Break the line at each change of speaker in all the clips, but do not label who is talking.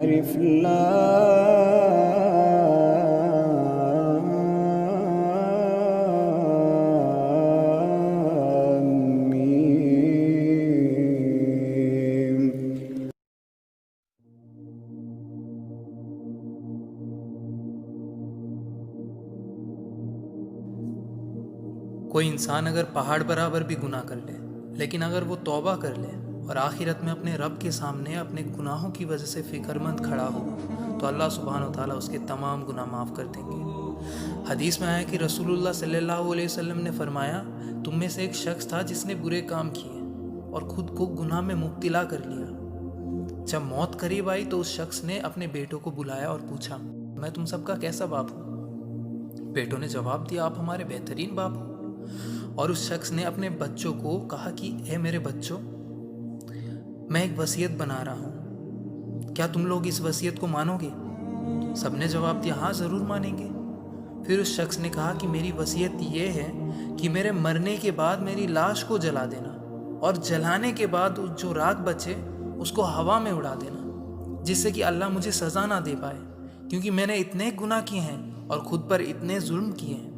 الف لام میم۔
کوئی انسان اگر پہاڑ برابر بھی گناہ کر لے، لیکن اگر وہ توبہ کر لے اور آخرت میں اپنے رب کے سامنے اپنے گناہوں کی وجہ سے فکر مند کھڑا ہو تو اللہ سبحانہ و تعالیٰ اس کے تمام گناہ معاف کر دیں گے۔ حدیث میں آیا کہ رسول اللہ صلی اللہ علیہ وسلم نے فرمایا، تم میں سے ایک شخص تھا جس نے برے کام کیے اور خود کو گناہ میں مبتلا کر لیا۔ جب موت قریب آئی تو اس شخص نے اپنے بیٹوں کو بلایا اور پوچھا، میں تم سب کا کیسا باپ ہوں؟ بیٹوں نے جواب دیا، آپ ہمارے بہترین باپ ہو۔ اور اس شخص نے اپنے بچوں کو کہا کہ اے میرے بچوں، میں ایک وصیت بنا رہا ہوں، کیا تم لوگ اس وصیت کو مانو گے؟ سب نے جواب دیا، ہاں ضرور مانیں گے۔ پھر اس شخص نے کہا کہ میری وصیت یہ ہے کہ میرے مرنے کے بعد میری لاش کو جلا دینا اور جلانے کے بعد جو راکھ بچے اس کو ہوا میں اڑا دینا، جس سے کہ اللہ مجھے سزا نہ دے پائے، کیونکہ میں نے اتنے گناہ کیے ہیں اور خود پر اتنے ظلم کیے ہیں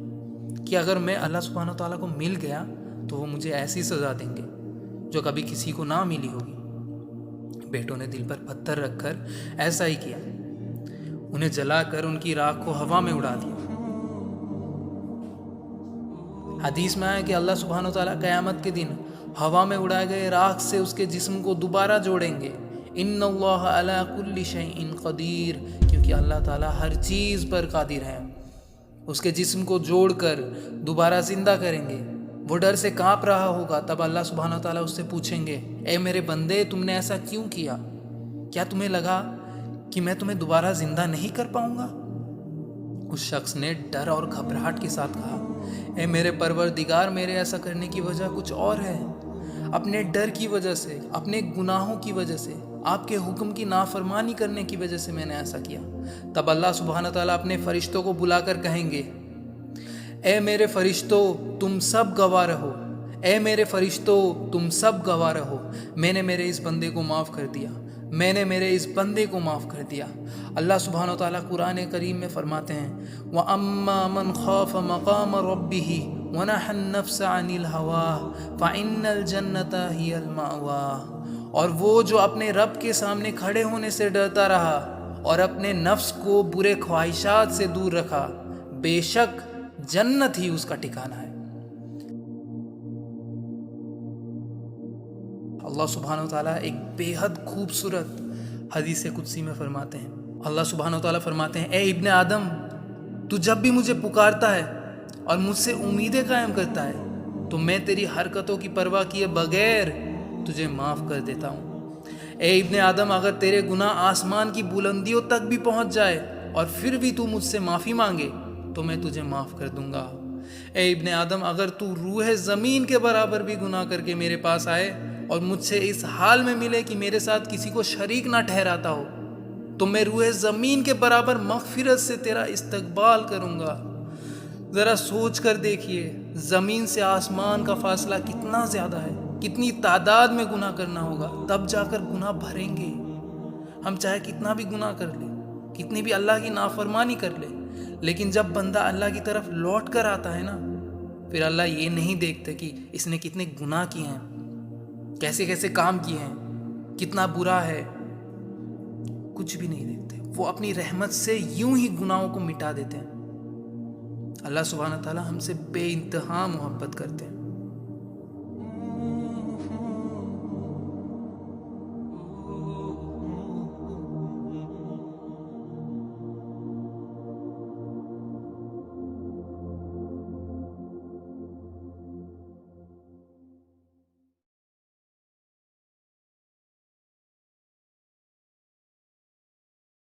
کہ اگر میں اللہ سبحانہ تعالیٰ کو مل گیا تو وہ مجھے ایسی سزا دیں گے جو کبھی کسی کو نہ ملی ہوگی۔ بیٹوں نے دل پر پتھر رکھ کر ایسا ہی کیا، انہیں جلا کر ان کی راکھ کو ہوا میں اڑا دیا۔ حدیث میں آیا کہ اللہ سبحانہ تعالیٰ قیامت کے دن ہوا میں اڑائے گئے راکھ سے اس کے جسم کو دوبارہ جوڑیں گے۔ ان اللہ علی کل شیء قدیر، کیونکہ اللہ تعالیٰ ہر چیز پر قادر ہے۔ اس کے جسم کو جوڑ کر دوبارہ زندہ کریں گے۔ وہ ڈر سے کانپ رہا ہوگا، تب اللہ سبحانہ تعالیٰ اس سے پوچھیں گے، اے میرے بندے، تم نے ایسا کیوں کیا؟ کیا تمہیں لگا کہ میں تمہیں دوبارہ زندہ نہیں کر پاؤں گا؟ اس شخص نے ڈر اور گھبراہٹ کے ساتھ کہا، اے میرے پروردگار، میرے ایسا کرنے کی وجہ کچھ اور ہے۔ اپنے ڈر کی وجہ سے، اپنے گناہوں کی وجہ سے، آپ کے حکم کی نافرمانی کرنے کی وجہ سے میں نے ایسا کیا۔ تب اللہ سبحانہ تعالیٰ اپنے فرشتوں کو بلا کر کہیں گے، اے میرے فرشتوں، تم سب گواہ رہو، اے میرے فرشتوں، تم سب گواہ رہو، میں نے میرے اس بندے کو معاف کر دیا، میں نے میرے اس بندے کو معاف کر دیا۔ اللہ سبحانہ وتعالیٰ قرآن کریم میں فرماتے ہیں، وَأَمَّا مَنْ خَافَ مَقَامَ رَبِّهِ وَنَهَى النَّفْسَ عَنِ الْهَوَىٰ فَإِنَّ الْجَنَّةَ هِيَ الْمَأْوَىٰ، اور وہ جو اپنے رب کے سامنے کھڑے ہونے سے ڈرتا رہا اور اپنے نفس کو برے خواہشات سے دور رکھا، بے شک جنت ہی اس کا ٹھکانہ ہے۔ اللہ سبحانہ وتعالیٰ ایک بے حد خوبصورت حدیث قدسی میں فرماتے ہیں، اللہ سبحانہ وتعالیٰ فرماتے ہیں، اے ابن آدم، تو جب بھی مجھے پکارتا ہے اور مجھ سے امیدیں قائم کرتا ہے تو میں تیری حرکتوں کی پرواہ کیے بغیر تجھے معاف کر دیتا ہوں۔ اے ابن آدم، اگر تیرے گناہ آسمان کی بلندیوں تک بھی پہنچ جائے اور پھر بھی تو مجھ سے معافی مانگے تو میں تجھے معاف کر دوں گا۔ اے ابن آدم، اگر تو روح زمین کے برابر بھی گناہ کر کے میرے پاس آئے اور مجھ سے اس حال میں ملے کہ میرے ساتھ کسی کو شریک نہ ٹھہراتا ہو تو میں روح زمین کے برابر مغفرت سے تیرا استقبال کروں گا۔ ذرا سوچ کر دیکھیے، زمین سے آسمان کا فاصلہ کتنا زیادہ ہے، کتنی تعداد میں گناہ کرنا ہوگا تب جا کر گناہ بھریں گے۔ ہم چاہے کتنا بھی گناہ کر لیں، کتنی بھی اللہ کی نافرمانی کر لے، لیکن جب بندہ اللہ کی طرف لوٹ کر آتا ہے نا، پھر اللہ یہ نہیں دیکھتے کہ اس نے کتنے گناہ کیے ہیں، کیسے کیسے کام کیے ہیں، کتنا برا ہے، کچھ بھی نہیں دیکھتے۔ وہ اپنی رحمت سے یوں ہی گناہوں کو مٹا دیتے ہیں۔ اللہ سبحانہ تعالیٰ ہم سے بے انتہا محبت کرتے ہیں۔